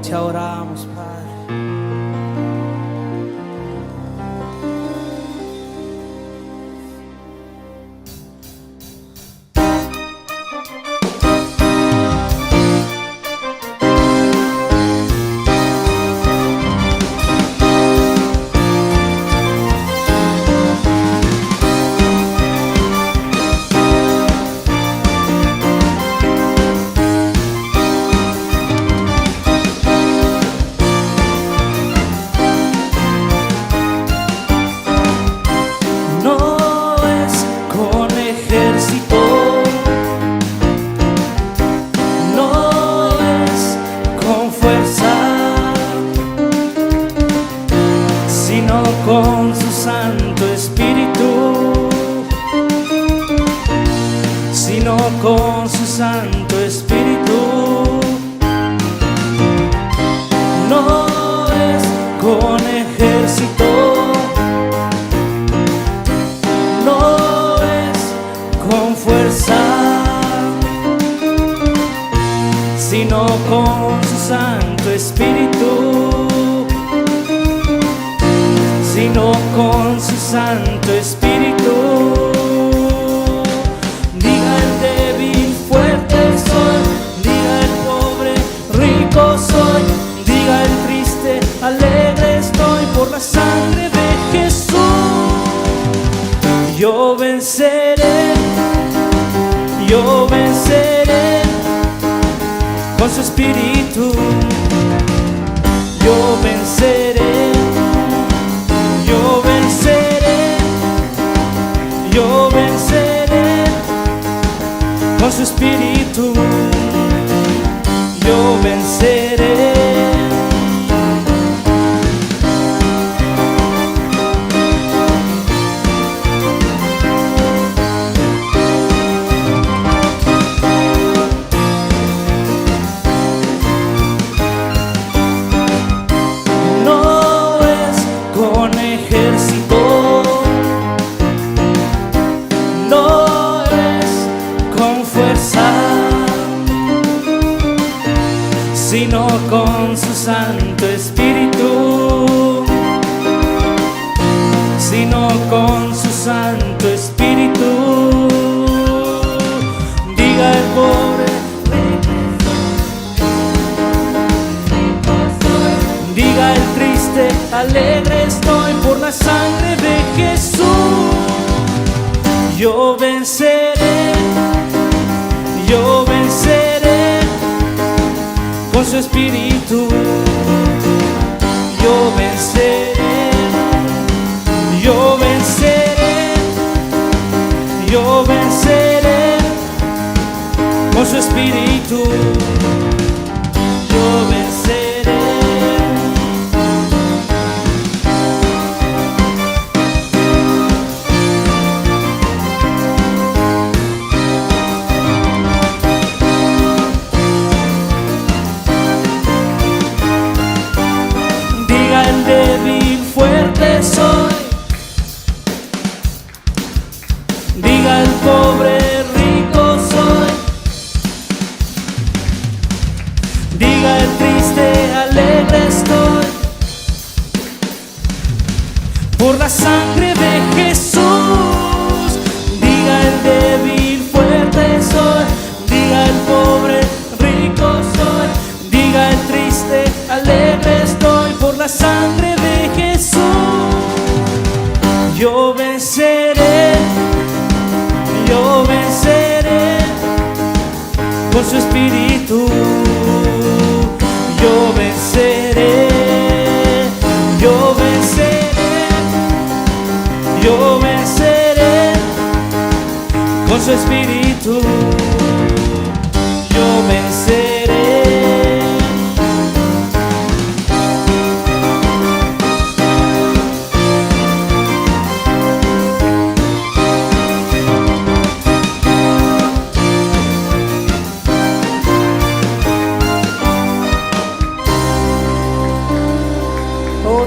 te adoramos, Padre. Con su Santo Espíritu, sino con su Santo Espíritu. No es con ejército, no es con fuerza, sino con su Santo Espíritu, sino con su Santo Espíritu. Diga el débil, fuerte soy, diga el pobre, rico soy, diga el triste, alegre estoy por la sangre de Jesús. Yo venceré con su Espíritu. Yo venceré con su Espíritu. Yo venceré. No es con ejército, sino con su Santo Espíritu, sino con su Santo Espíritu. Diga el pobre, diga el triste, alegre estoy por la sangre de Jesús. Yo venceré con su Espíritu. Yo venceré con su Espíritu. Yo venceré. El débil, fuerte soy, diga el pobre, rico soy, diga el triste, alegre estoy por la sangre de Jesús. Diga el débil, fuerte soy, diga el pobre, rico soy, diga el triste, alegre estoy por la sangre de Jesús. Yo venceré con su Espíritu. Yo venceré con su Espíritu. Yo venceré.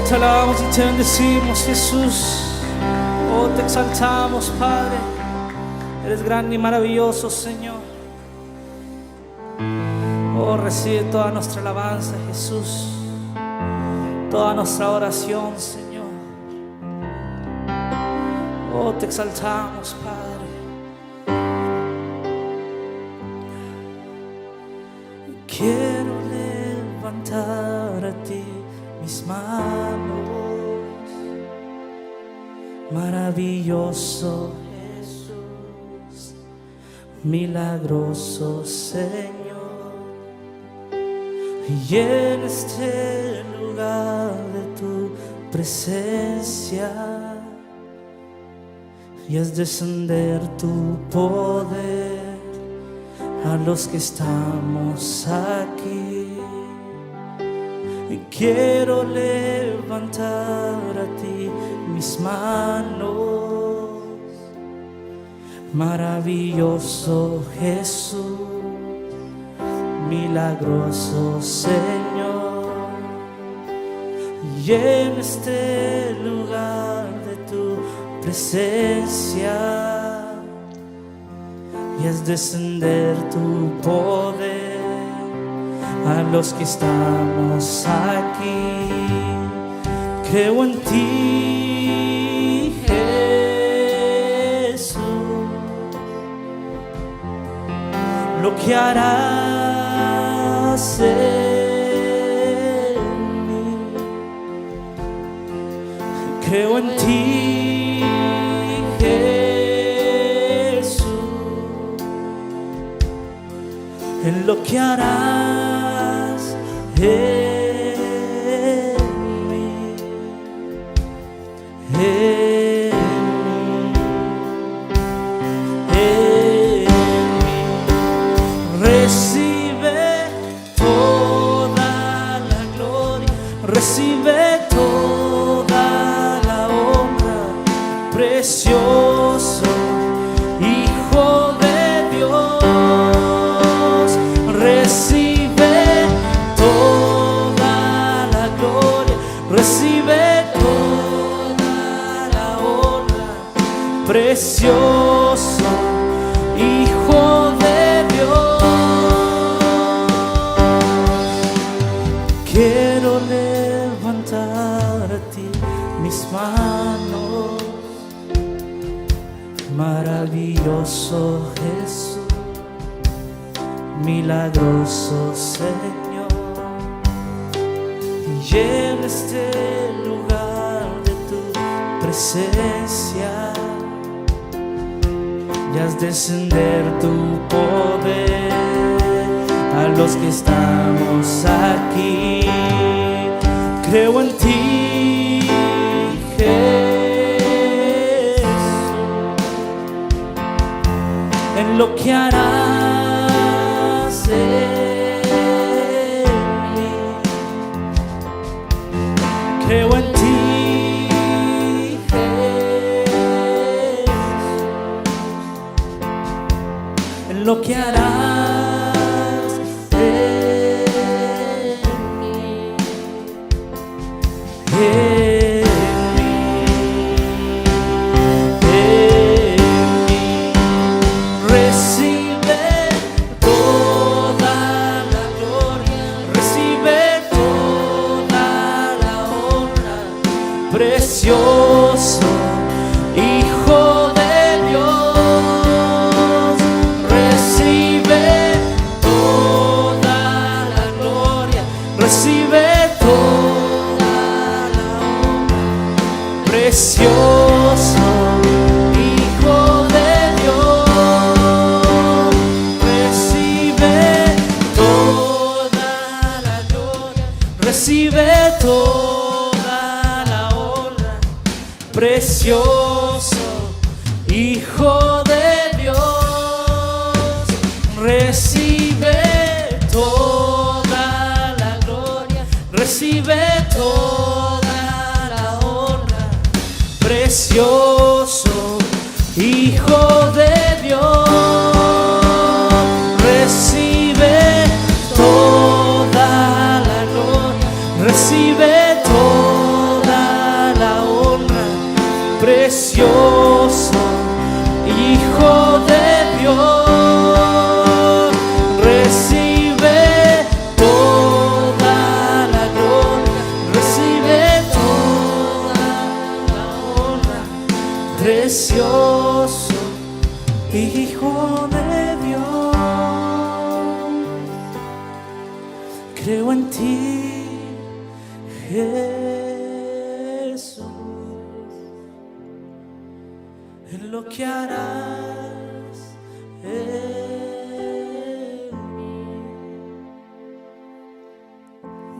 Te alabamos y te bendecimos, Jesús. Oh, te exaltamos, Padre. Eres grande y maravilloso, Señor. Oh, recibe toda nuestra alabanza, Jesús, toda nuestra oración, Señor. Oh, te exaltamos, Padre. Quiero levantar a ti mis manos, maravilloso Jesús, milagroso Señor. Y en este lugar de tu presencia y haz descender tu poder a los que estamos aquí. Y quiero levantar a ti mis manos, maravilloso Jesús, milagroso Señor. Y en este lugar de tu presencia y haz descender tu poder a los que estamos aquí. Creo en ti, Jesús, lo que harás en mí. Creo en ti, Jesús, en lo que harás en mí, en mí. Recibe toda la gloria, recibe toda la honra, precioso Hijo de Dios. Recibe toda la gloria, recibe toda la honra, precioso Hijo de Dios. Quiero levantar a ti mis manos, maravilloso Jesús, milagroso Señor. Y en este lugar de tu presencia y haz descender tu poder a los que estamos aquí. Creo en ti, Jesús, en lo que harás en mí. Creo en ti, Jesús, en lo que harás en mí, en mí, en mí. Recibe toda la gloria, recibe toda la honra, precioso Hijo de Dios. Recibe toda la gloria, recibe toda la honra, precioso Hijo de Dios. Recibe toda la gloria, recibe toda la honra, precioso Hijo de Dios. Recibe toda la gloria, recibe toda la honra, precioso Hijo de Dios. Recibe toda la gloria, recibe toda la honra, precioso Hijo de Dios. Recibe Creo en ti, Jesús, en lo que harás en mí.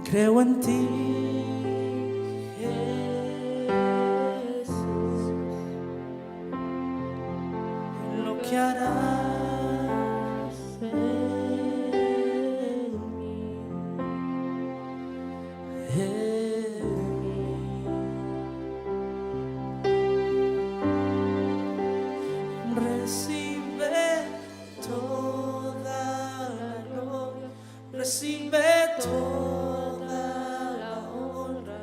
Creo en ti, Jesús, en lo que harás en mí. Recibe toda la gloria, recibe toda la honra,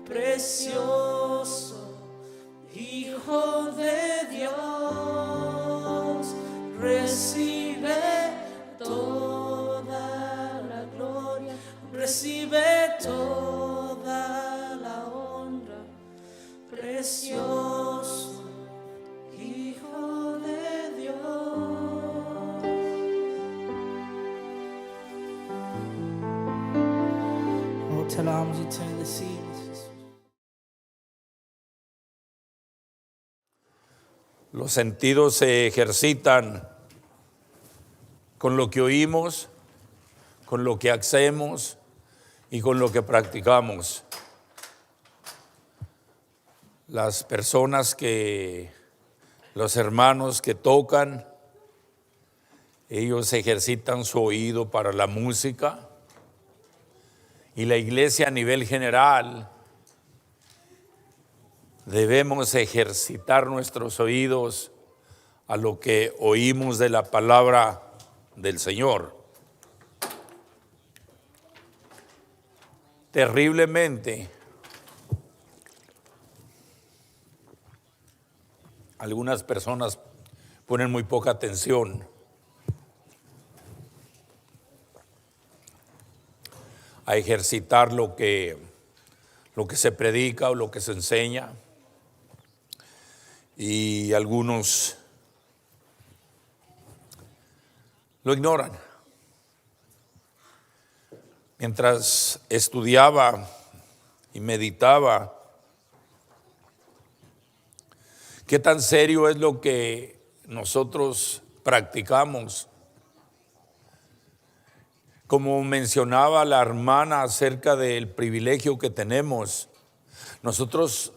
precioso Hijo de Dios. Recibe toda la gloria, recibe toda la honra, precioso Hijo de Dios. Oh, te alabamos y te bendecimos, Jesús. Los sentidos se ejercitan con lo que oímos, con lo que hacemos y con lo que practicamos. Los hermanos que tocan, ellos ejercitan su oído para la música, y la iglesia a nivel general debemos ejercitar nuestros oídos a lo que oímos de la palabra del Señor. Terriblemente, algunas personas ponen muy poca atención a ejercitar lo que se predica o lo que se enseña, y algunos lo ignoran. Mientras estudiaba y meditaba, ¿qué tan serio es lo que nosotros practicamos? Como mencionaba la hermana acerca del privilegio que tenemos, nosotros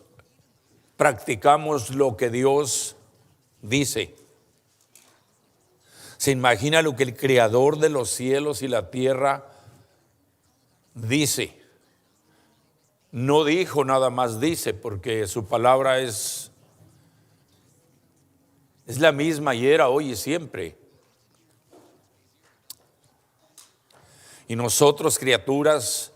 practicamos lo que Dios dice. ¿Se imagina lo que el Creador de los cielos y la tierra dice? No dijo, nada más dice, porque su palabra es la misma ayer, hoy y siempre. Y nosotros, criaturas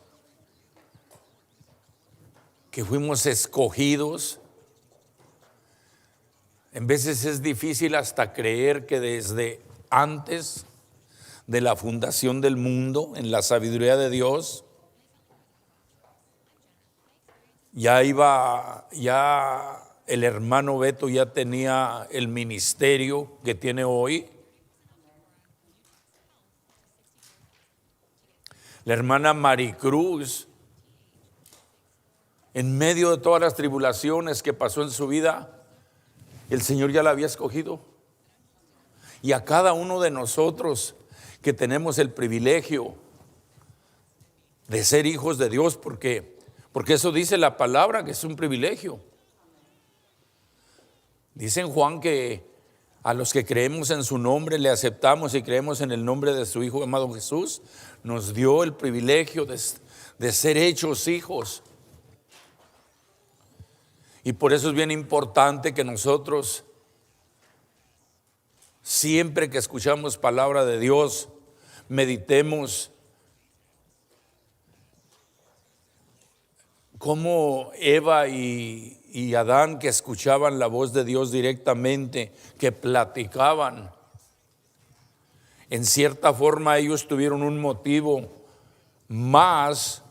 que fuimos escogidos, en veces es difícil hasta creer que desde antes de la fundación del mundo, en la sabiduría de Dios, ya el hermano Beto ya tenía el ministerio que tiene hoy. La hermana Maricruz, en medio de todas las tribulaciones que pasó en su vida, el Señor ya la había escogido. Y a cada uno de nosotros que tenemos el privilegio de ser hijos de Dios, porque eso dice la palabra, que es un privilegio. Dice en Juan que a los que creemos en su nombre, le aceptamos y creemos en el nombre de su Hijo amado Jesús, nos dio el privilegio de ser hechos hijos. Y por eso es bien importante que nosotros, siempre que escuchamos palabra de Dios, meditemos como Eva y Adán, que escuchaban la voz de Dios directamente, que platicaban. En cierta forma ellos tuvieron un motivo más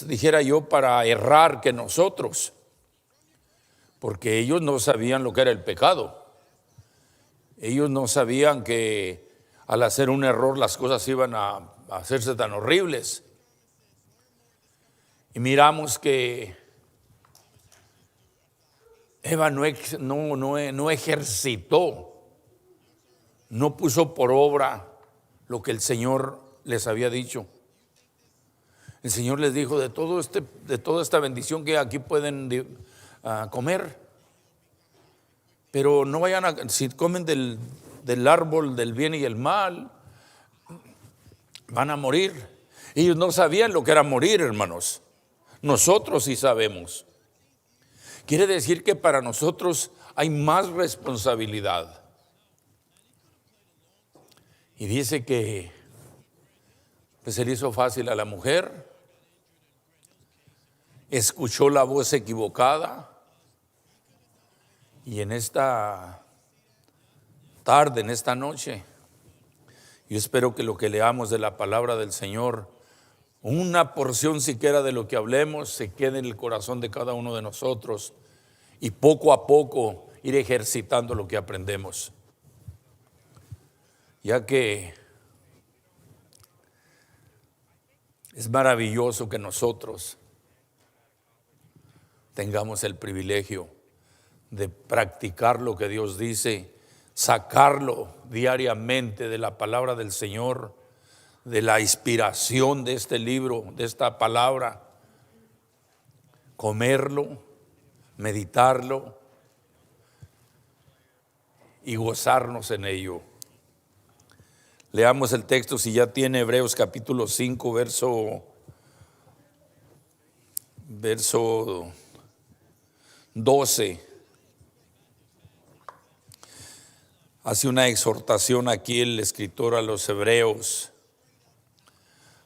dijera yo, para errar que nosotros, porque ellos no sabían lo que era el pecado. Ellos no sabían que al hacer un error las cosas iban a hacerse tan horribles. Y miramos que Eva no ejercitó, no puso por obra lo que el Señor les había dicho. El Señor les dijo, de toda esta bendición que aquí pueden comer, pero no vayan si comen del árbol del bien y el mal, van a morir. Ellos no sabían lo que era morir, hermanos. Nosotros sí sabemos. Quiere decir que para nosotros hay más responsabilidad. Y dice que se le hizo fácil a la mujer, escuchó la voz equivocada, y en esta tarde, en esta noche, yo espero que lo que leamos de la palabra del Señor, una porción siquiera de lo que hablemos, se quede en el corazón de cada uno de nosotros, y poco a poco ir ejercitando lo que aprendemos. Ya que es maravilloso que nosotros tengamos el privilegio de practicar lo que Dios dice, sacarlo diariamente de la palabra del Señor, de la inspiración de este libro, de esta palabra, comerlo, meditarlo y gozarnos en ello. Leamos el texto, si ya tiene, Hebreos capítulo 5, verso 12. Hace una exhortación aquí el escritor a los hebreos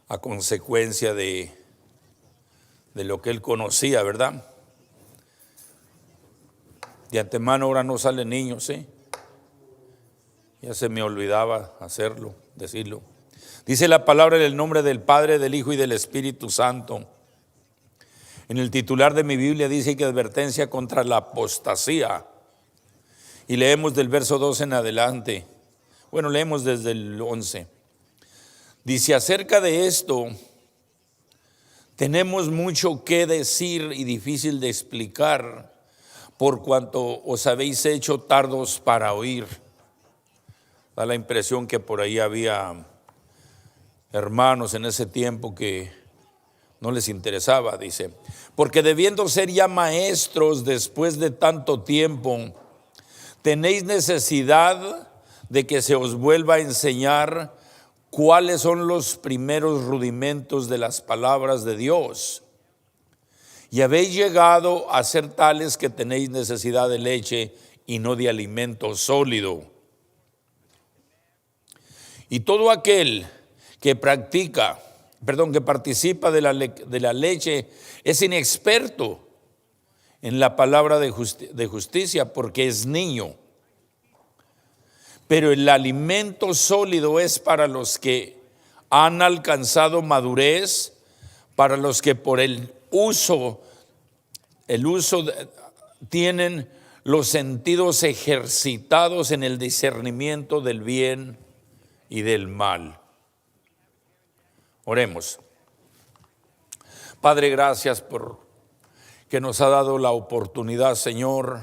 a consecuencia de lo que él conocía, ¿verdad? De antemano ahora no salen niños, ¿eh? Ya se me olvidaba hacerlo, decirlo. Dice la palabra en el nombre del Padre, del Hijo y del Espíritu Santo. En el titular de mi Biblia dice que advertencia contra la apostasía. Y leemos del verso 12 en adelante. Bueno, leemos desde el 11. Dice, acerca de esto, tenemos mucho que decir y difícil de explicar, por cuanto os habéis hecho tardos para oír. Da la impresión que por ahí había hermanos en ese tiempo que no les interesaba, dice, porque debiendo ser ya maestros después de tanto tiempo, tenéis necesidad de que se os vuelva a enseñar cuáles son los primeros rudimentos de las palabras de Dios. Y habéis llegado a ser tales que tenéis necesidad de leche y no de alimento sólido. Y todo aquel que participa de la leche es inexperto en la palabra de justicia, porque es niño. Pero el alimento sólido es para los que han alcanzado madurez, para los que por el uso tienen los sentidos ejercitados en el discernimiento del bien y del mal. Oremos. Padre, gracias por que nos ha dado la oportunidad, Señor,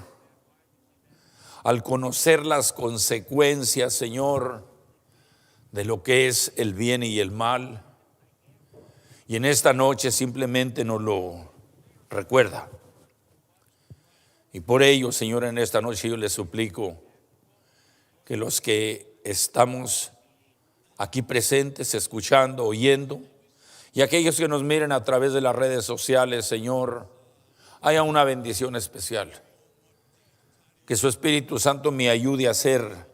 al conocer las consecuencias, Señor, de lo que es el bien y el mal. Y en esta noche simplemente nos lo recuerda. Y por ello, Señor, en esta noche yo le suplico que los que estamos aquí presentes, escuchando, oyendo, y aquellos que nos miren a través de las redes sociales, Señor, haya una bendición especial. Que su Espíritu Santo me ayude a hacer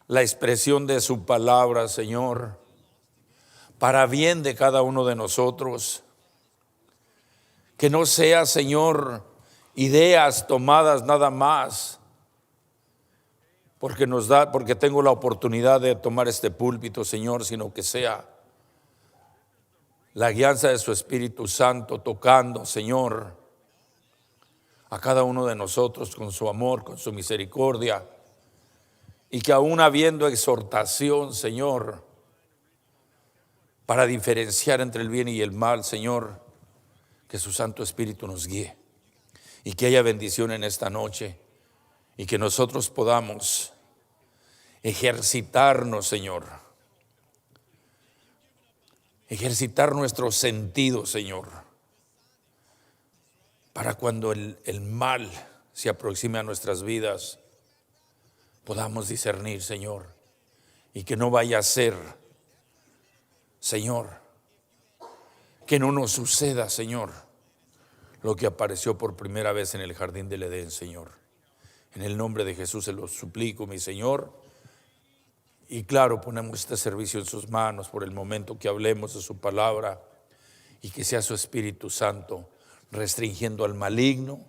la expresión de su palabra, Señor, para bien de cada uno de nosotros. Que no sea, Señor, ideas tomadas nada más, porque tengo la oportunidad de tomar este púlpito, Señor, sino que sea la guianza de su Espíritu Santo tocando, Señor, a cada uno de nosotros con su amor, con su misericordia, y que aún habiendo exhortación, Señor, para diferenciar entre el bien y el mal, Señor, que su Santo Espíritu nos guíe y que haya bendición en esta noche y que nosotros podamos ejercitarnos, Señor, ejercitar nuestros sentidos, Señor, para cuando el mal se aproxime a nuestras vidas, podamos discernir, Señor, y que no vaya a ser, Señor, que no nos suceda, Señor, lo que apareció por primera vez en el jardín del Edén, Señor. En el nombre de Jesús se lo suplico, mi Señor. Y claro, ponemos este servicio en sus manos por el momento que hablemos de su palabra y que sea su Espíritu Santo restringiendo al maligno,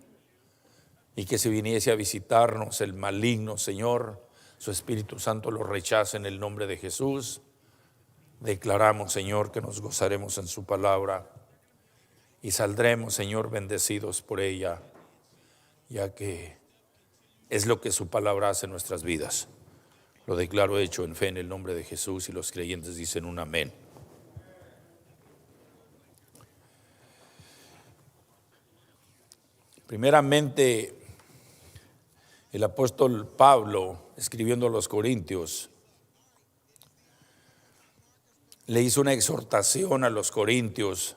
y que si viniese a visitarnos el maligno, Señor, su Espíritu Santo lo rechace en el nombre de Jesús. Declaramos, Señor, que nos gozaremos en su palabra y saldremos, Señor, bendecidos por ella, ya que es lo que su palabra hace en nuestras vidas. Lo declaro hecho en fe en el nombre de Jesús, y los creyentes dicen un amén. Primeramente, el apóstol Pablo, escribiendo a los Corintios, le hizo una exhortación a los corintios.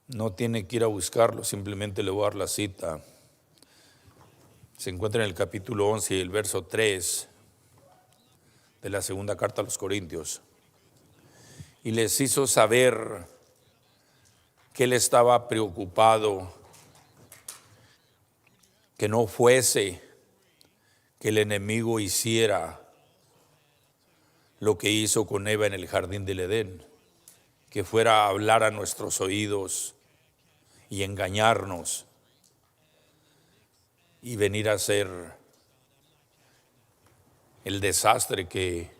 No tiene que ir a buscarlo, simplemente le voy a dar la cita. Se encuentra en el capítulo 11 y el verso 3 de la segunda carta a los Corintios. Y les hizo saber que él estaba preocupado, que no fuese que el enemigo hiciera lo que hizo con Eva en el jardín del Edén, que fuera a hablar a nuestros oídos y engañarnos y venir a ser el desastre que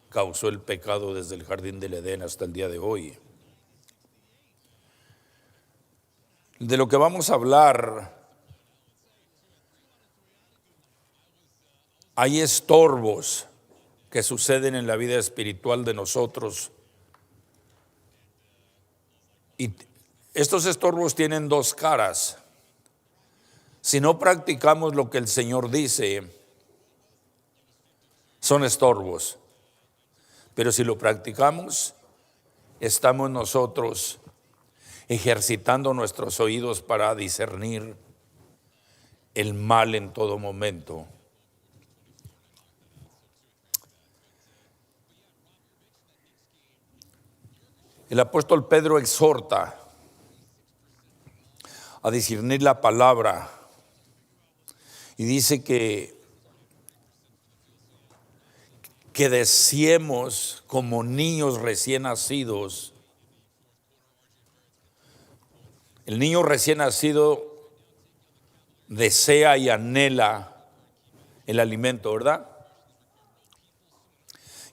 causó el pecado desde el jardín del Edén hasta el día de hoy. De lo que vamos a hablar, hay estorbos que suceden en la vida espiritual de nosotros, y estos estorbos tienen dos caras. Si no practicamos lo que el Señor dice, son estorbos, pero si lo practicamos, estamos nosotros ejercitando nuestros oídos para discernir el mal en todo momento. El apóstol Pedro exhorta a discernir la palabra y dice que deseemos como niños recién nacidos. El niño recién nacido desea y anhela el alimento, ¿verdad?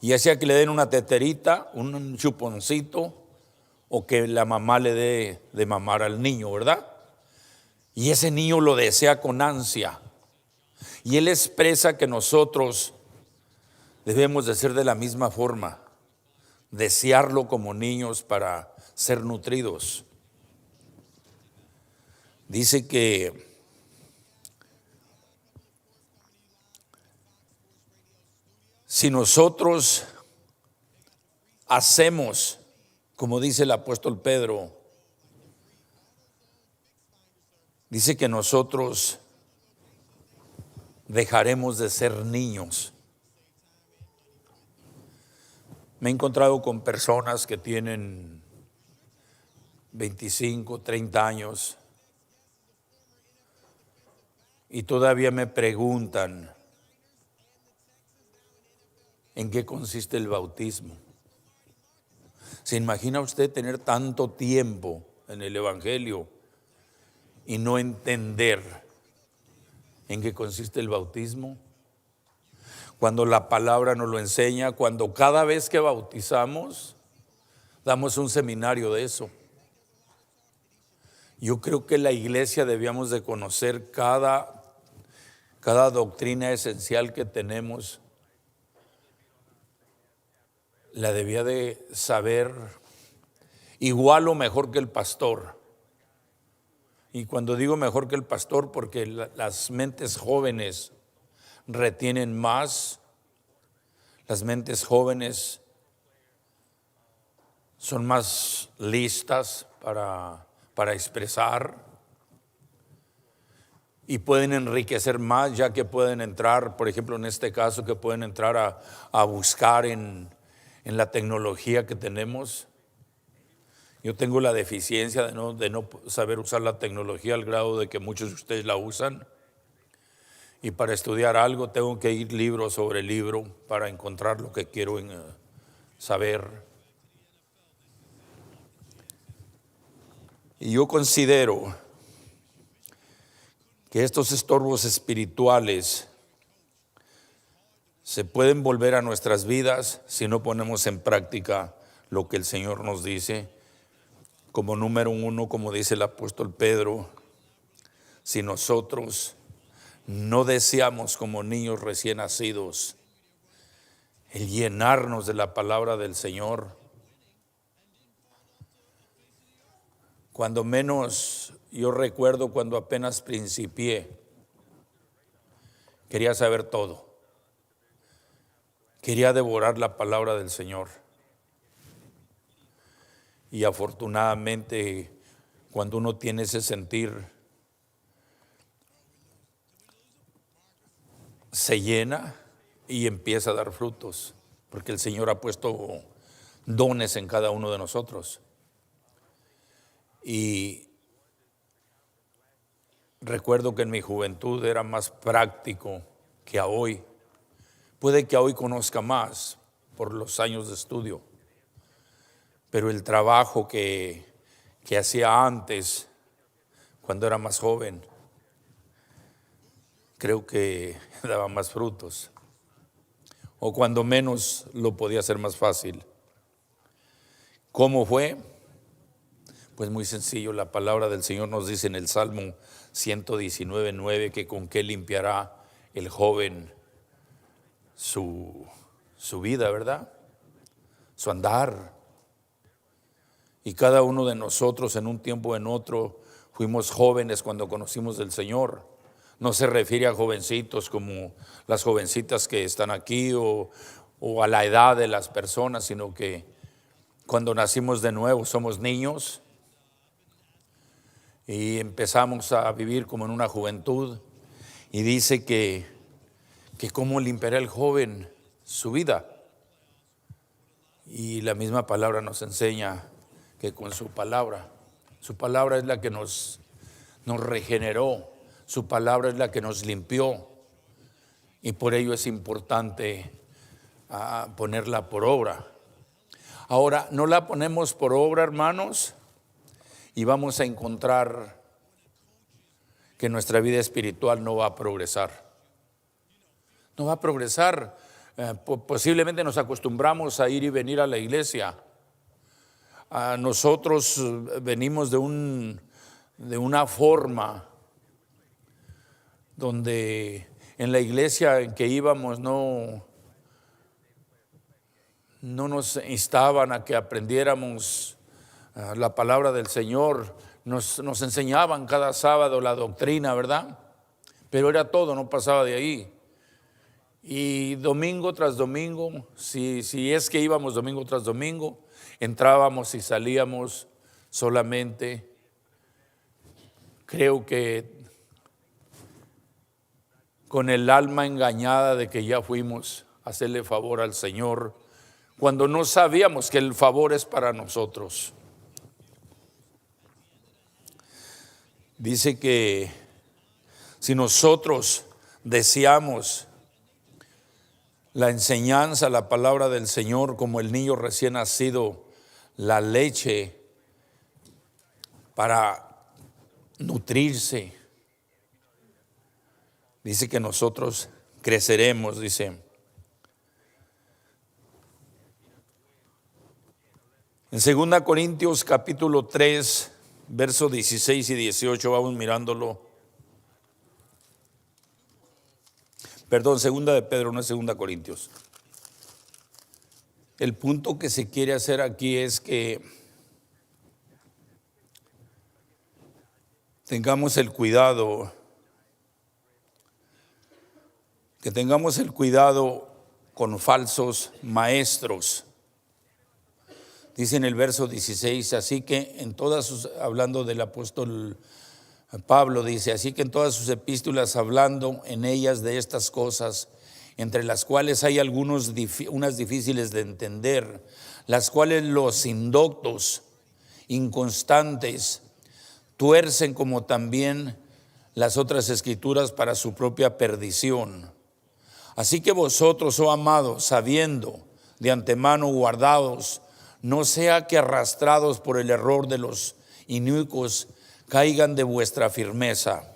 Ya sea que le den una teterita, un chuponcito, o que la mamá le dé de mamar al niño, ¿verdad? Y ese niño lo desea con ansia. Y él expresa que nosotros debemos de ser de la misma forma, desearlo como niños para ser nutridos. Dice que si nosotros hacemos, como dice el apóstol Pedro, dice que nosotros dejaremos de ser niños. Me he encontrado con personas que tienen 25, 30 años y todavía me preguntan en qué consiste el bautismo. ¿Se imagina usted tener tanto tiempo en el Evangelio y no entender en qué consiste el bautismo? Cuando la palabra nos lo enseña, cuando cada vez que bautizamos, damos un seminario de eso. Yo creo que la iglesia debíamos de conocer cada doctrina esencial que tenemos la debía de saber igual o mejor que el pastor. Y cuando digo mejor que el pastor, porque las mentes jóvenes retienen más, las mentes jóvenes son más listas para expresar y pueden enriquecer más, ya que pueden entrar, por ejemplo en este caso, que pueden entrar a buscar en la tecnología que tenemos. Yo tengo la deficiencia de no saber usar la tecnología al grado de que muchos de ustedes la usan. Y para estudiar algo tengo que ir libro sobre libro para encontrar lo que quiero saber. Y yo considero que estos estorbos espirituales se pueden volver a nuestras vidas si no ponemos en práctica lo que el Señor nos dice. Como número uno, como dice el apóstol Pedro, si nosotros no deseamos como niños recién nacidos el llenarnos de la palabra del Señor, cuando menos yo recuerdo cuando apenas principié, quería saber todo, quería devorar la palabra del Señor. Y afortunadamente, cuando uno tiene ese sentir, se llena y empieza a dar frutos, porque el Señor ha puesto dones en cada uno de nosotros. Y recuerdo que en mi juventud era más práctico que a hoy. Puede que a hoy conozca más por los años de estudio, pero el trabajo que hacía antes, cuando era más joven, creo que daba más frutos, o cuando menos lo podía hacer más fácil. ¿Cómo fue? Pues muy sencillo, la palabra del Señor nos dice en el Salmo 119:9 que con qué limpiará el joven su vida, ¿verdad? Su andar. Y cada uno de nosotros en un tiempo o en otro fuimos jóvenes cuando conocimos del Señor. No se refiere a jovencitos como las jovencitas que están aquí o a la edad de las personas, sino que cuando nacimos de nuevo somos niños y empezamos a vivir como en una juventud. Y dice que cómo limpiará el joven su vida. Y la misma palabra nos enseña que con su palabra es la que nos regeneró, su palabra es la que nos limpió, y por ello es importante ponerla por obra. Ahora, no la ponemos por obra, hermanos, y vamos a encontrar que nuestra vida espiritual no va a progresar. No va a progresar. Posiblemente nos acostumbramos a ir y venir a la iglesia. Nosotros venimos de una forma donde en la iglesia en que íbamos no nos instaban a que aprendiéramos la palabra del Señor. Nos enseñaban cada sábado la doctrina, ¿verdad? Pero era todo, no pasaba de ahí. Y domingo tras domingo, si es que íbamos domingo tras domingo, entrábamos y salíamos solamente. Creo que con el alma engañada de que ya fuimos a hacerle favor al Señor, cuando no sabíamos que el favor es para nosotros. Dice que si nosotros deseamos la enseñanza, la palabra del Señor, como el niño recién nacido, la leche para nutrirse, dice que nosotros creceremos, dice. En 2 Corintios capítulo 3, versos 16 y 18, vamos mirándolo. Perdón, 2 de Pedro, no es 2 Corintios. el punto que se quiere hacer aquí es que tengamos el cuidado, con falsos maestros. Dice en el verso 16, así que en todas sus, hablando del apóstol Pablo, dice, así que en todas sus epístolas, hablando en ellas de estas cosas, entre las cuales hay unas difíciles de entender, las cuales los indoctos, inconstantes, tuercen como también las otras escrituras para su propia perdición. Así que vosotros, oh amados, sabiendo de antemano guardados, no sea que arrastrados por el error de los inicuos caigan de vuestra firmeza.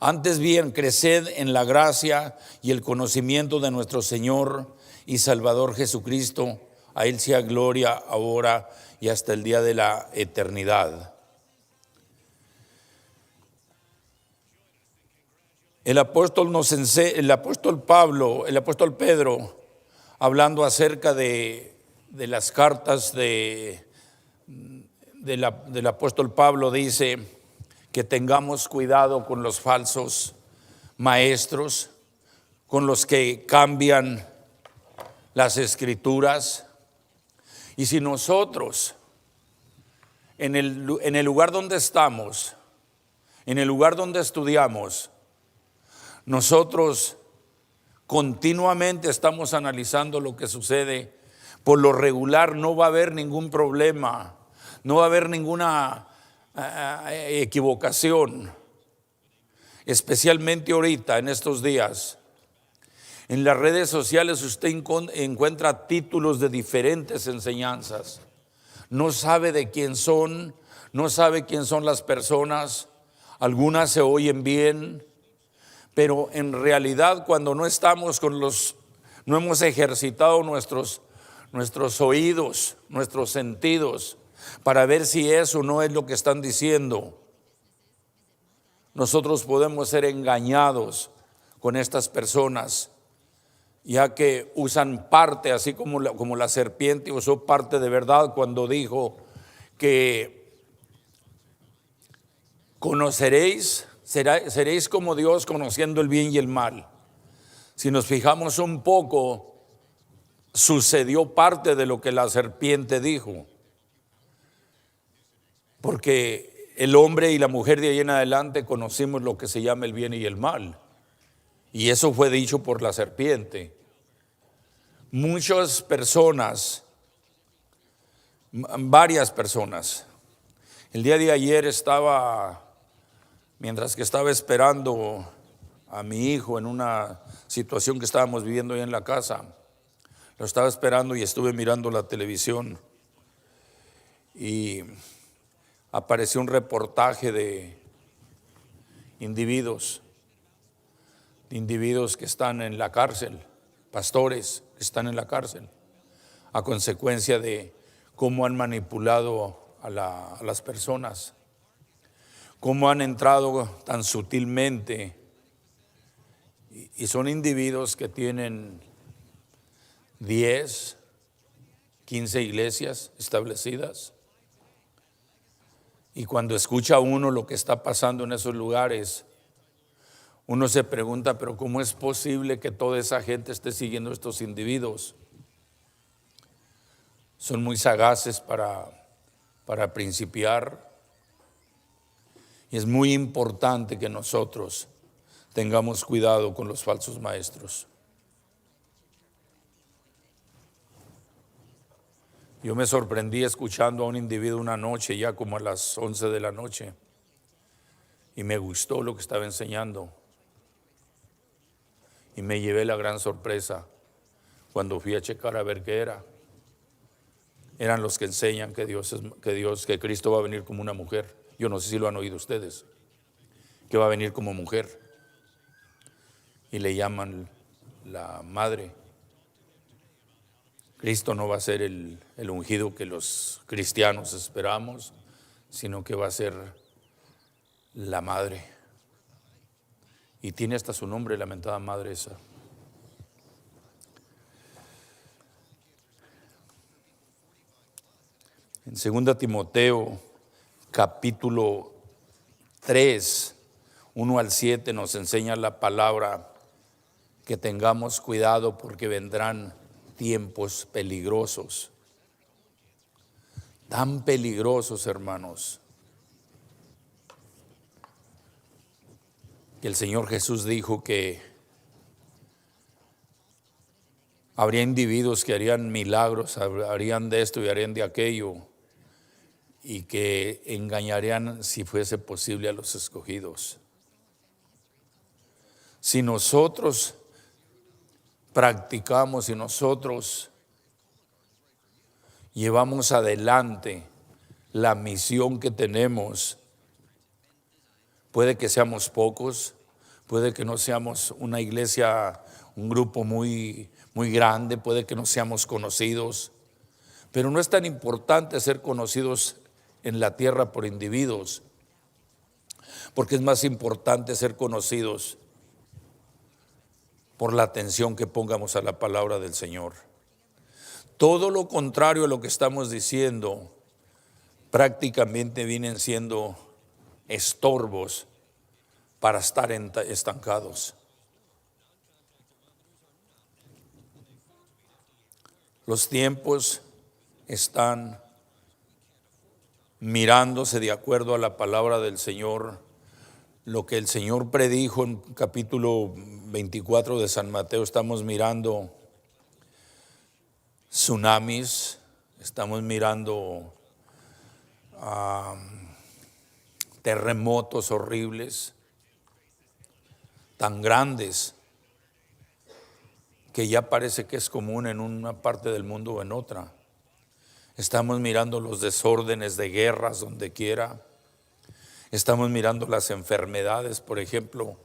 Antes bien, creced en la gracia y el conocimiento de nuestro Señor y Salvador Jesucristo. A Él sea gloria ahora y hasta el día de la eternidad. El apóstol Pedro, hablando acerca de las cartas del apóstol Pablo, dice que tengamos cuidado con los falsos maestros, con los que cambian las escrituras. Y si nosotros en el lugar donde estamos, en el lugar donde estudiamos, nosotros continuamente estamos analizando lo que sucede, por lo regular no va a haber ningún problema, no va a haber ninguna equivocación, especialmente ahorita en estos días. En las redes sociales usted encuentra títulos de diferentes enseñanzas. No sabe de quién son, no sabe quién son las personas. Algunas se oyen bien, pero en realidad cuando no estamos no hemos ejercitado nuestros oídos, nuestros sentidos, para ver si eso no es lo que están diciendo, nosotros podemos ser engañados con estas personas, ya que usan parte, así como la serpiente usó parte de verdad cuando dijo que seréis como Dios conociendo el bien y el mal. Si nos fijamos un poco, sucedió parte de lo que la serpiente dijo, porque el hombre y la mujer de ahí en adelante conocimos lo que se llama el bien y el mal. Y eso fue dicho por la serpiente. Muchas personas, varias personas. El día de ayer mientras que estaba esperando a mi hijo en una situación que estábamos viviendo ahí en la casa, lo estaba esperando y estuve mirando la televisión y apareció un reportaje de individuos que están en la cárcel, pastores que están en la cárcel, a consecuencia de cómo han manipulado a las personas, cómo han entrado tan sutilmente, y son individuos que tienen 10, 15 iglesias establecidas. Y cuando escucha uno lo que está pasando en esos lugares, uno se pregunta, pero ¿cómo es posible que toda esa gente esté siguiendo a estos individuos? Son muy sagaces para principiar. Y es muy importante que nosotros tengamos cuidado con los falsos maestros. Yo me sorprendí escuchando a un individuo una noche, ya como a las 11 de la noche, y me gustó lo que estaba enseñando. Y me llevé la gran sorpresa cuando fui a checar a ver qué era. Eran los que enseñan que Cristo va a venir como una mujer. Yo no sé si lo han oído ustedes, que va a venir como mujer. Y le llaman la madre. Cristo no va a ser el ungido que los cristianos esperamos, sino que va a ser la madre. Y tiene hasta su nombre, lamentada madre esa. En 2 Timoteo capítulo 3, 1 al 7 nos enseña la palabra que tengamos cuidado porque vendrán tiempos peligrosos. Tan peligrosos, hermanos, que el Señor Jesús dijo que habría individuos que harían milagros, harían de esto y harían de aquello, y que engañarían, si fuese posible, a los escogidos. Si nosotros practicamos, si nosotros llevamos adelante la misión que tenemos, puede que seamos pocos, puede que no seamos una iglesia, un grupo muy grande, puede que no seamos conocidos, pero no es tan importante ser conocidos en la tierra por individuos, porque es más importante ser conocidos por la atención que pongamos a la palabra del Señor. Todo lo contrario a lo que estamos diciendo prácticamente vienen siendo estorbos para estar estancados. Los tiempos están mirándose de acuerdo a la palabra del Señor. Lo que el Señor predijo en capítulo 24 de San Mateo, estamos mirando tsunamis, estamos mirando terremotos horribles, tan grandes que ya parece que es común en una parte del mundo o en otra. Estamos mirando los desórdenes de guerras donde quiera. Estamos mirando las enfermedades, por ejemplo.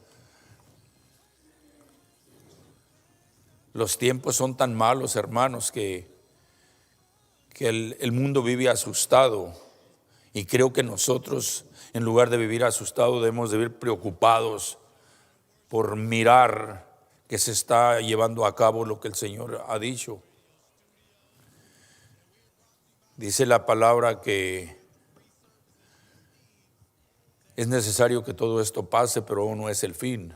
Los tiempos son tan malos, hermanos, que el mundo vive asustado. Y creo que nosotros, en lugar de vivir asustados, debemos de vivir preocupados por mirar que se está llevando a cabo lo que el Señor ha dicho. Dice la palabra que es necesario que todo esto pase, pero aún no es el fin.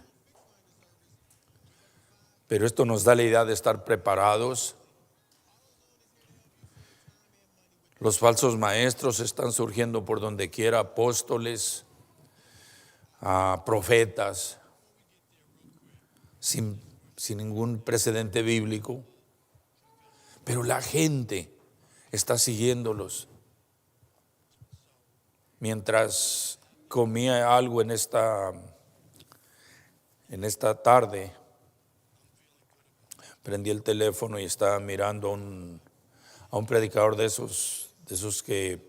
Pero esto nos da la idea de estar preparados. Los falsos maestros están surgiendo por donde quiera, apóstoles, profetas, sin ningún precedente bíblico. Pero la gente está siguiéndolos. Mientras comía algo en esta tarde, prendí el teléfono y estaba mirando a un predicador de esos que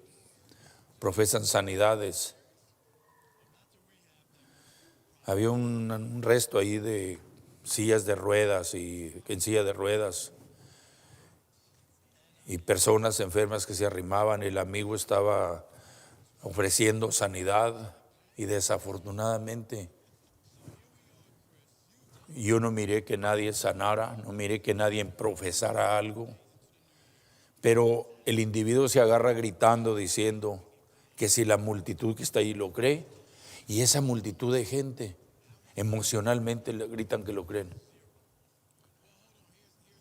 profesan sanidades. Había un resto ahí de sillas de ruedas y en silla de ruedas y personas enfermas que se arrimaban, y el amigo estaba ofreciendo sanidad, y desafortunadamente yo no miré que nadie sanara, no miré que nadie profesara algo, pero el individuo se agarra gritando, diciendo que si la multitud que está ahí lo cree, y esa multitud de gente emocionalmente le gritan que lo creen.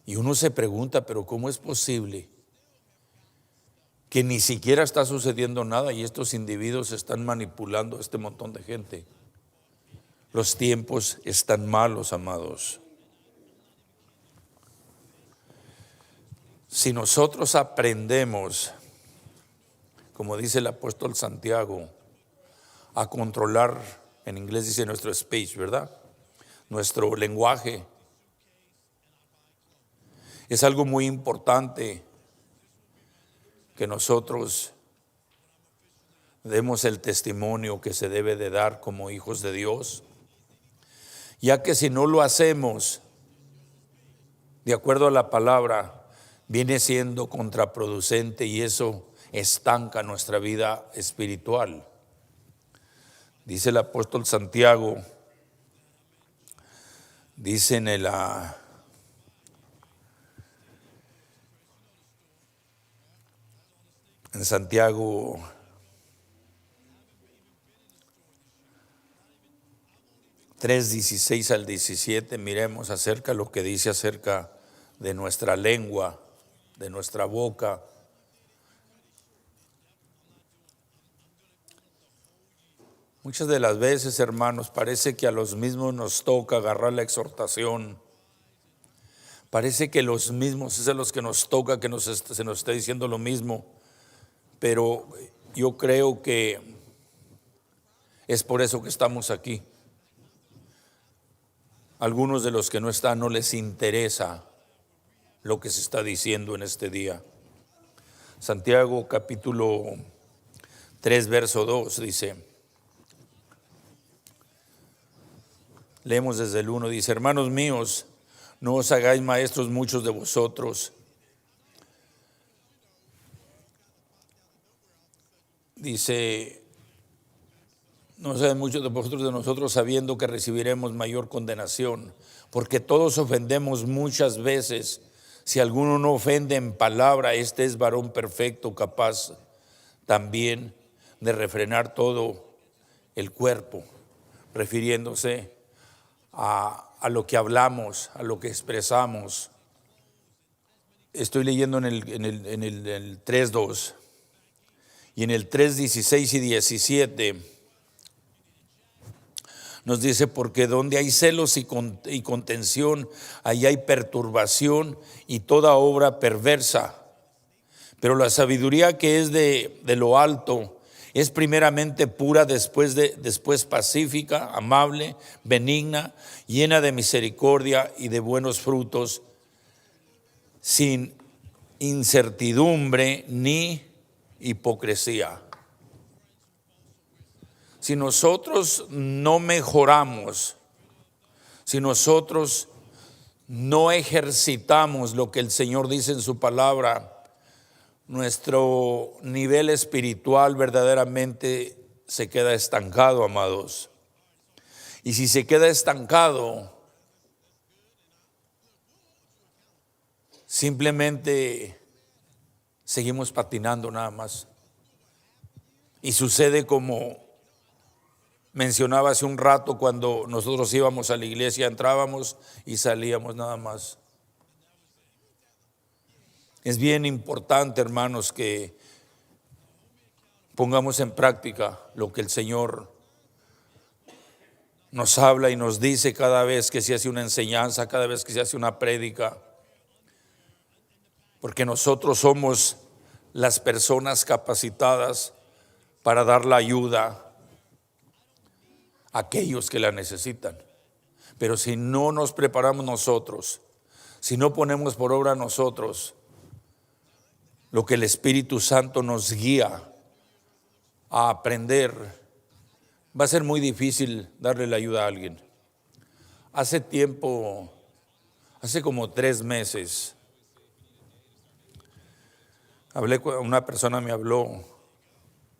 Y uno se pregunta, pero ¿cómo es posible que ni siquiera está sucediendo nada y estos individuos están manipulando a este montón de gente? Los tiempos están malos, amados. Si nosotros aprendemos, como dice el apóstol Santiago, a controlar, en inglés dice nuestro speech, ¿verdad? Nuestro lenguaje. Es algo muy importante que nosotros demos el testimonio que se debe de dar como hijos de Dios, ya que si no lo hacemos de acuerdo a la palabra, viene siendo contraproducente, y eso estanca nuestra vida espiritual. Dice el apóstol Santiago, dice en En Santiago 3:16 al 17, miremos acerca lo que dice acerca de nuestra lengua, de nuestra boca. Muchas de las veces, hermanos, parece que a los mismos nos toca agarrar la exhortación. Parece que los mismos es a los que nos toca que se nos está diciendo lo mismo. Pero yo creo que es por eso que estamos aquí. Algunos de los que no están no les interesa lo que se está diciendo en este día. Santiago capítulo 3, verso 2 dice, leemos desde el 1, dice: hermanos míos, no os hagáis maestros muchos de vosotros. Dice, no os hagáis muchos de vosotros de nosotros, sabiendo que recibiremos mayor condenación, porque todos ofendemos muchas veces. Si alguno no ofende en palabra, este es varón perfecto, capaz también de refrenar todo el cuerpo, refiriéndose a lo que hablamos, a lo que expresamos. Estoy leyendo en el 3:2 y en el 3:16 y 17 nos dice: porque donde hay celos y contención, ahí hay perturbación y toda obra perversa. Pero la sabiduría que es de lo alto es primeramente pura, después pacífica, amable, benigna, llena de misericordia y de buenos frutos, sin incertidumbre ni hipocresía. Si nosotros no mejoramos, si nosotros no ejercitamos lo que el Señor dice en su palabra, nuestro nivel espiritual verdaderamente se queda estancado, amados. Y si se queda estancado, simplemente seguimos patinando nada más. Y sucede como mencionaba hace un rato, cuando nosotros íbamos a la iglesia, entrábamos y salíamos nada más. Es bien importante, hermanos, que pongamos en práctica lo que el Señor nos habla y nos dice cada vez que se hace una enseñanza, cada vez que se hace una prédica, porque nosotros somos las personas capacitadas para dar la ayuda a aquellos que la necesitan. Pero si no nos preparamos nosotros, si no ponemos por obra nosotros lo que el Espíritu Santo nos guía a aprender, va a ser muy difícil darle la ayuda a alguien. Hace tiempo, hace como 3 meses, hablé con una persona, me habló,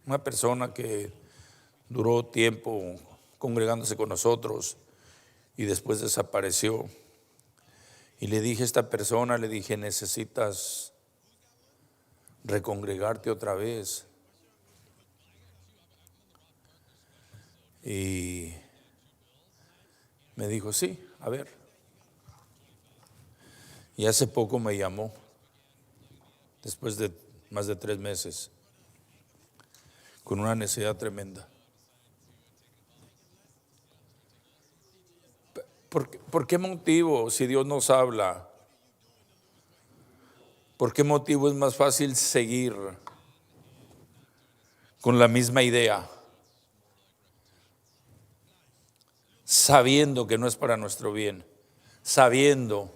una persona que duró tiempo congregándose con nosotros y después desapareció. Y le dije a esta persona, le dije: necesitas recongregarte otra vez. Y me dijo: sí, a ver. Y hace poco me llamó, después de más de 3 meses, con una necesidad tremenda. ¿Por qué motivo, si Dios nos habla? ¿Por qué motivo es más fácil seguir con la misma idea, sabiendo que no es para nuestro bien, sabiendo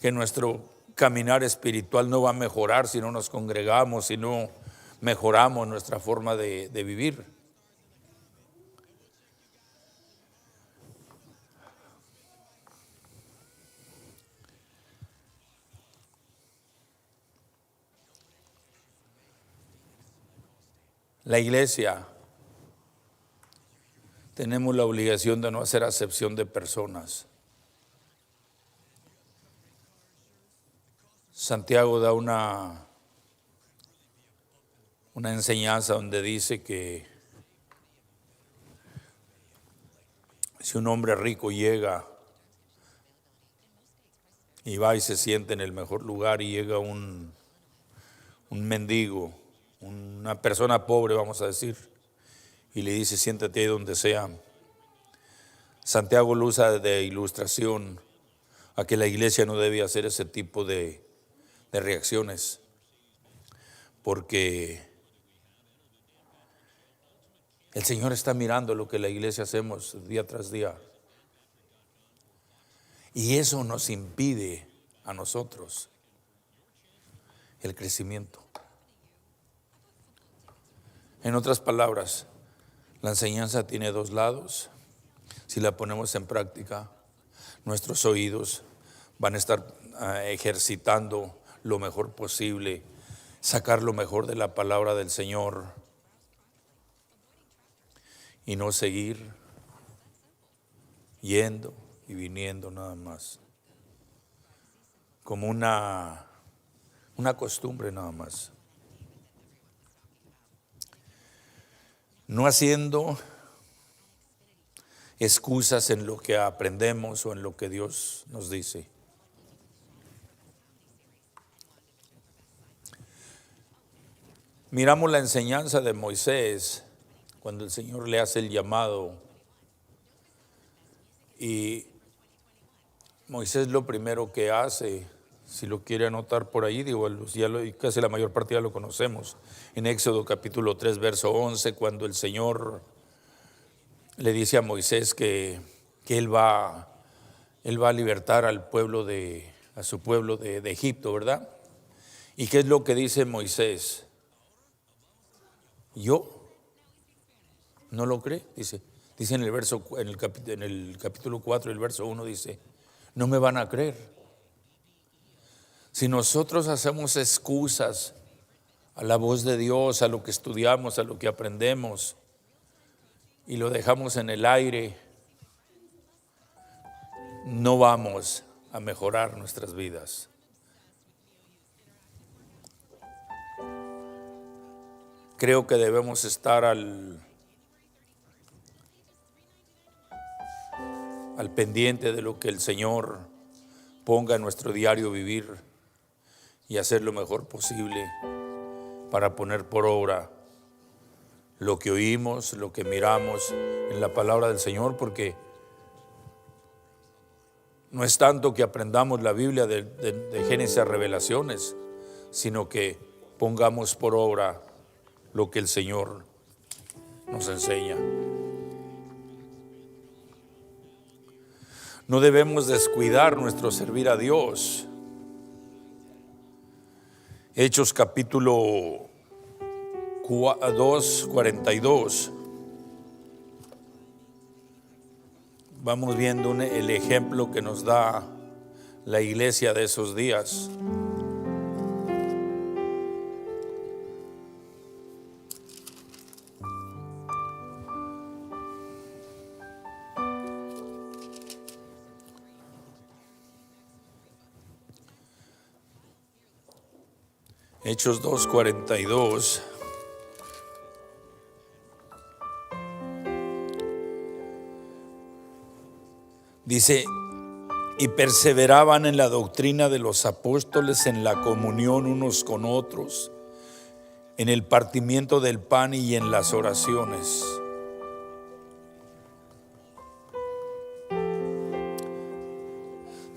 que nuestro caminar espiritual no va a mejorar si no nos congregamos, si no mejoramos nuestra forma de vivir? La iglesia tenemos la obligación de no hacer acepción de personas. Santiago da una una enseñanza donde dice que si un hombre rico llega y va y se siente en el mejor lugar y llega un mendigo, una persona pobre, vamos a decir, y le dice siéntate ahí donde sea, Santiago lo usa de ilustración a que la iglesia no debe hacer ese tipo de reacciones, porque el Señor está mirando lo que la iglesia hacemos día tras día. Y eso nos impide a nosotros el crecimiento. En otras palabras, la enseñanza tiene dos lados. Si la ponemos en práctica, nuestros oídos van a estar ejercitando lo mejor posible, sacar lo mejor de la palabra del Señor y no seguir yendo y viniendo nada más, como una costumbre nada más, no haciendo excusas en lo que aprendemos o en lo que Dios nos dice. Miramos la enseñanza de Moisés cuando el Señor le hace el llamado, y Moisés lo primero que hace, si lo quiere anotar por ahí, casi la mayor parte ya lo conocemos, en Éxodo capítulo 3, verso 11, cuando el Señor le dice a Moisés que él va a libertar a su pueblo de Egipto, ¿verdad? ¿Y qué es lo que dice Moisés? ¿Yo? ¿No lo cree? Dice en el capítulo 4, el verso 1 dice, no me van a creer. Si nosotros hacemos excusas a la voz de Dios, a lo que estudiamos, a lo que aprendemos, y lo dejamos en el aire, no vamos a mejorar nuestras vidas. Creo que debemos estar al pendiente de lo que el Señor ponga en nuestro diario vivir y hacer lo mejor posible para poner por obra lo que oímos, lo que miramos en la palabra del Señor, porque no es tanto que aprendamos la Biblia de Génesis a Revelaciones, sino que pongamos por obra lo que el Señor nos enseña. No debemos descuidar nuestro servir a Dios. Hechos capítulo 2, 42. Vamos viendo el ejemplo que nos da la iglesia de esos días. Hechos 2, 42. Dice, y perseveraban en la doctrina de los apóstoles, en la comunión unos con otros, en el partimiento del pan y en las oraciones.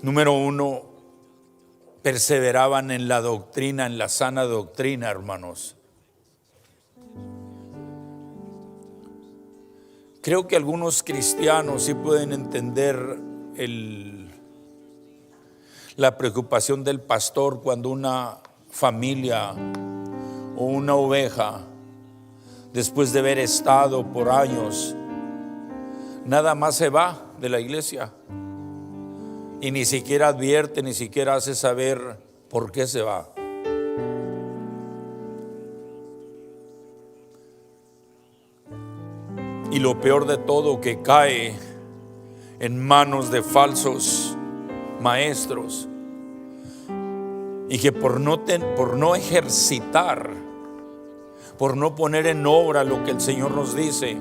Número 1, perseveraban en la doctrina, en la sana doctrina, hermanos. Creo que algunos cristianos sí pueden entender la preocupación del pastor cuando una familia o una oveja, después de haber estado por años, nada más se va de la iglesia y ni siquiera advierte, ni siquiera hace saber por qué se va. Y lo peor de todo, que cae en manos de falsos maestros, y que por no ejercitar, por no poner en obra lo que el Señor nos dice.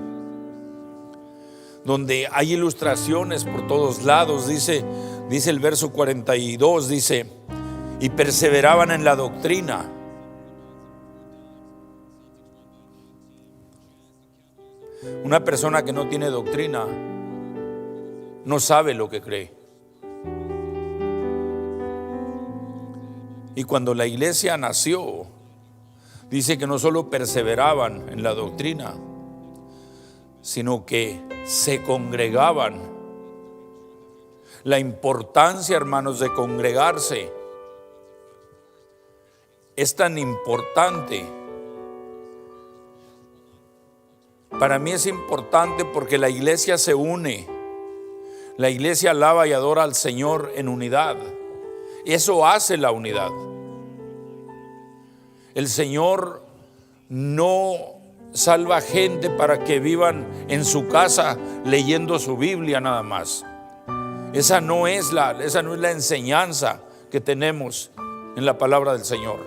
Donde hay ilustraciones por todos lados, dice el verso 42, dice, y perseveraban en la doctrina. Una persona que no tiene doctrina no sabe lo que cree. Y cuando la iglesia nació, dice que no solo perseveraban en la doctrina, sino que se congregaban. La importancia, hermanos, de congregarse es tan importante. Para mí es importante porque la iglesia se une. La iglesia alaba y adora al Señor en unidad. Eso hace la unidad. El Señor no salva gente para que vivan en su casa leyendo su Biblia nada más. Esa no es la enseñanza que tenemos en la palabra del Señor.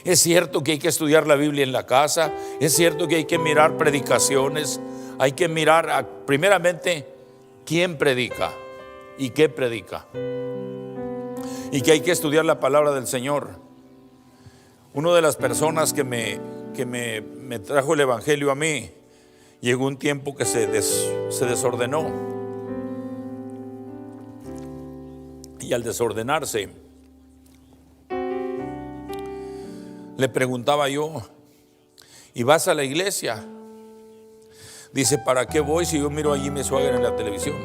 Es cierto que hay que estudiar la Biblia en la casa, es cierto que hay que mirar predicaciones, hay que mirar primeramente quién predica y qué predica, y que hay que estudiar la palabra del Señor. Una de las personas que me trajo el evangelio a mí, llegó un tiempo que se desordenó, y al desordenarse, le preguntaba yo, ¿y vas a la iglesia? Dice, ¿para qué voy si yo miro allí a mi suegra en la televisión?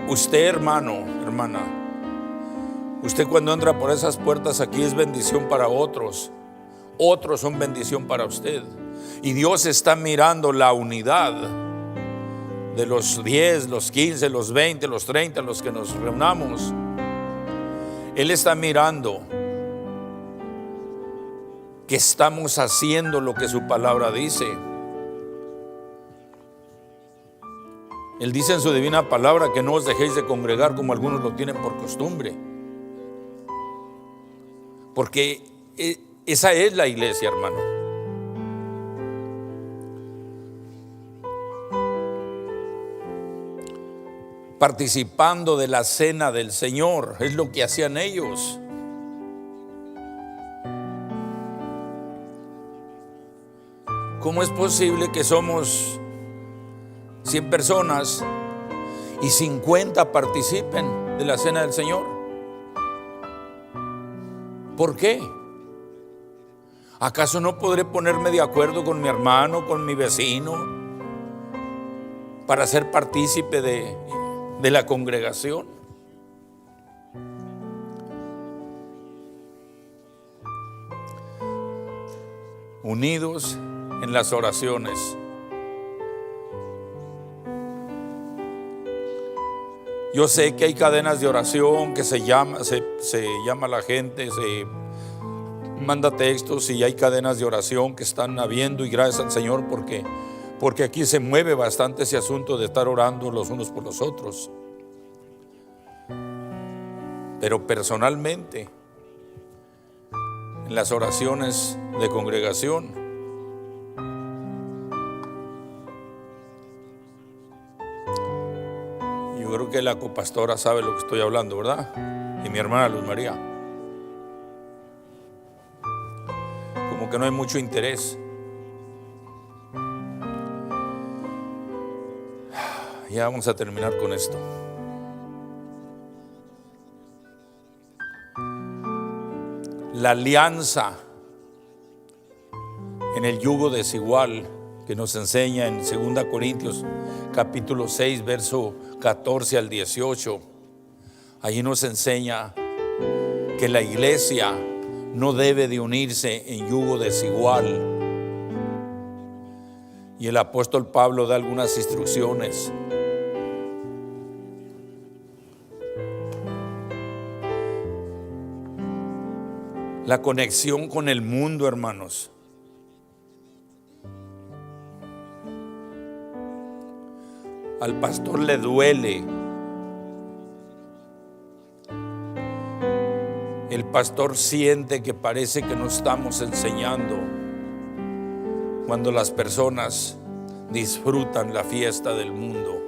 Usted, hermano, hermana, usted cuando entra por esas puertas aquí es bendición para otros. Otros son bendición para usted. Y Dios está mirando la unidad de los 10, los 15, los 20, los 30, los que nos reunamos. Él está mirando que estamos haciendo lo que su palabra dice. Él dice en su divina palabra que no os dejéis de congregar como algunos lo tienen por costumbre. Porque esa es la iglesia, hermano. Participando de la cena del Señor, es lo que hacían ellos. ¿Cómo es posible que somos 100 personas y 50 participen de la cena del Señor? ¿Por qué? ¿Acaso no podré ponerme de acuerdo con mi hermano, con mi vecino, para ser partícipe de la congregación? Unidos en las oraciones. Yo sé que hay cadenas de oración que se llama a la gente, se manda textos, y hay cadenas de oración que están habiendo, y gracias al Señor porque aquí se mueve bastante ese asunto de estar orando los unos por los otros. Pero personalmente, en las oraciones de congregación, yo creo que la copastora sabe lo que estoy hablando, ¿verdad? Y mi hermana Luz María. Como que no hay mucho interés. Ya vamos a terminar con esto. La alianza en el yugo desigual que nos enseña en 2 Corintios capítulo 6 verso 14 al 18. Allí nos enseña que la iglesia no debe de unirse en yugo desigual. Y el apóstol Pablo da algunas instrucciones. La conexión con el mundo, hermanos. Al pastor le duele el pastor siente que parece que no estamos enseñando cuando las personas disfrutan la fiesta del mundo.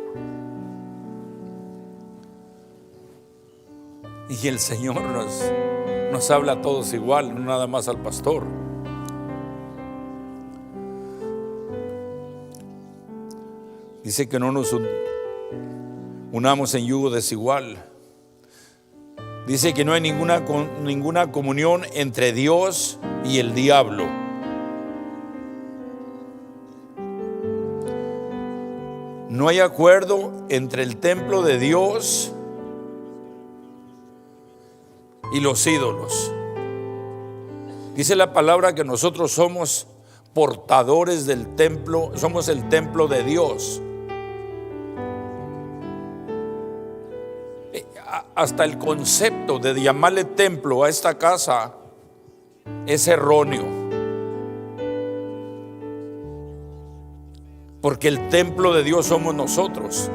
Y el Señor nos habla a todos igual, no nada más al pastor. Dice que no nos unamos en yugo desigual. Dice que no hay ninguna comunión entre Dios y el diablo. No hay acuerdo entre el templo de Dios y los ídolos. Dice la palabra que nosotros somos portadores del templo, somos el templo de Dios. Hasta el concepto de llamarle templo a esta casa es erróneo, porque el templo de Dios somos nosotros.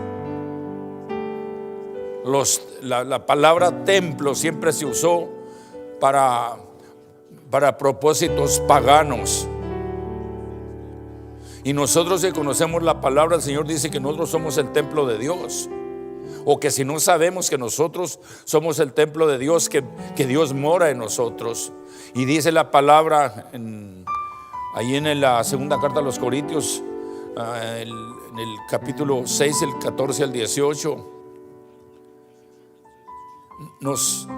La palabra templo siempre se usó para propósitos paganos. Y nosotros que conocemos la palabra, el Señor dice que nosotros somos el templo de Dios. O que si no sabemos que nosotros somos el templo de Dios, que Dios mora en nosotros. Y dice la palabra ahí en la segunda carta a los Corintios, en el capítulo 6, el 14 al 18, nos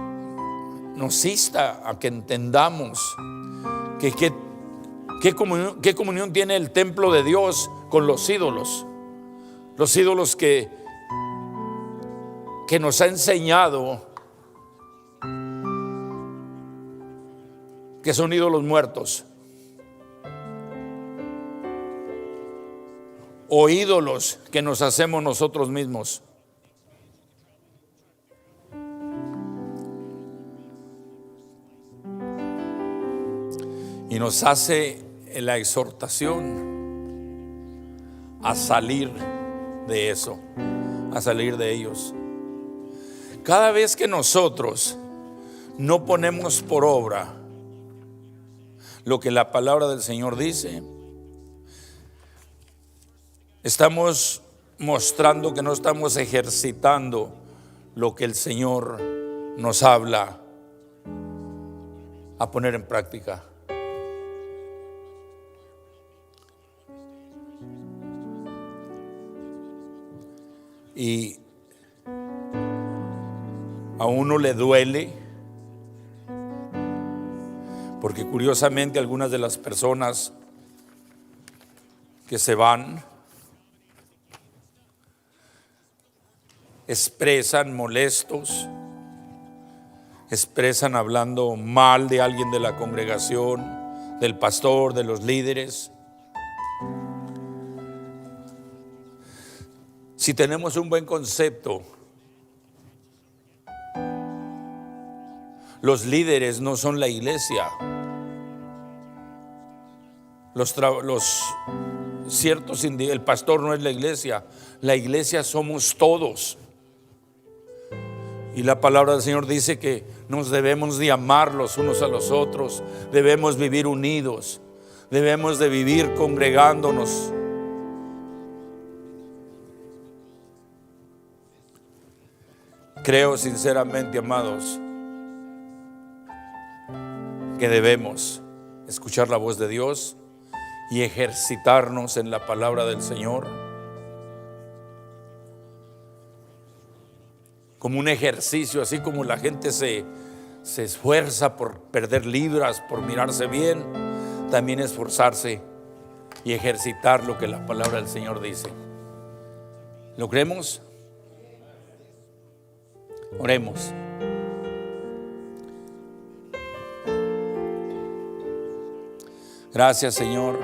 insta a que entendamos qué comunión tiene el templo de Dios con los ídolos. Los ídolos que nos ha enseñado que son ídolos muertos, o ídolos que nos hacemos nosotros mismos. Y nos hace la exhortación a salir de eso, a salir de ellos. Cada vez que nosotros no ponemos por obra lo que la palabra del Señor dice, estamos mostrando que no estamos ejercitando lo que el Señor nos habla a poner en práctica. Y a uno le duele, porque curiosamente algunas de las personas que se van expresan molestos, expresan hablando mal de alguien de la congregación, del pastor, de los líderes. Si tenemos un buen concepto, los líderes no son la iglesia. El pastor no es la iglesia somos todos. Y la palabra del Señor dice que nos debemos de amar los unos a los otros, debemos vivir unidos, debemos de vivir congregándonos. Creo sinceramente, amados, que debemos escuchar la voz de Dios y ejercitarnos en la palabra del Señor como un ejercicio, así como la gente se esfuerza por perder libras, por mirarse bien, también esforzarse y ejercitar lo que la palabra del Señor dice. ¿Lo creemos? Oremos. Gracias, Señor,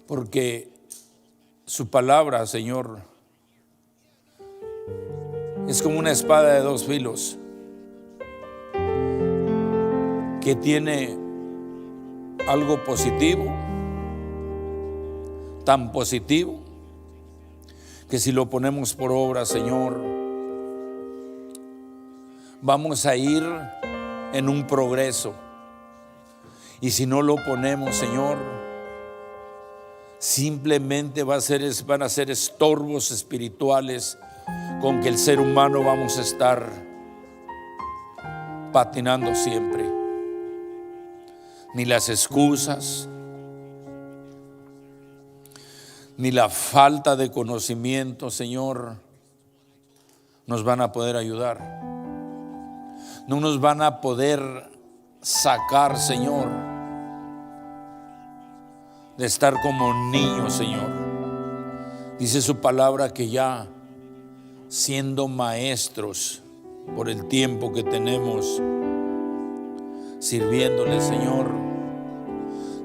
porque su palabra, Señor, es como una espada de dos filos que tiene algo positivo, tan positivo que si lo ponemos por obra, Señor, vamos a ir en un progreso. Y si no lo ponemos, Señor, simplemente van a ser estorbos espirituales con que el ser humano vamos a estar patinando siempre. Ni las excusas, ni la falta de conocimiento, Señor, nos van a poder ayudar. No nos van a poder sacar, Señor, de estar como niños, Señor. Dice su palabra que ya siendo maestros por el tiempo que tenemos sirviéndole, Señor,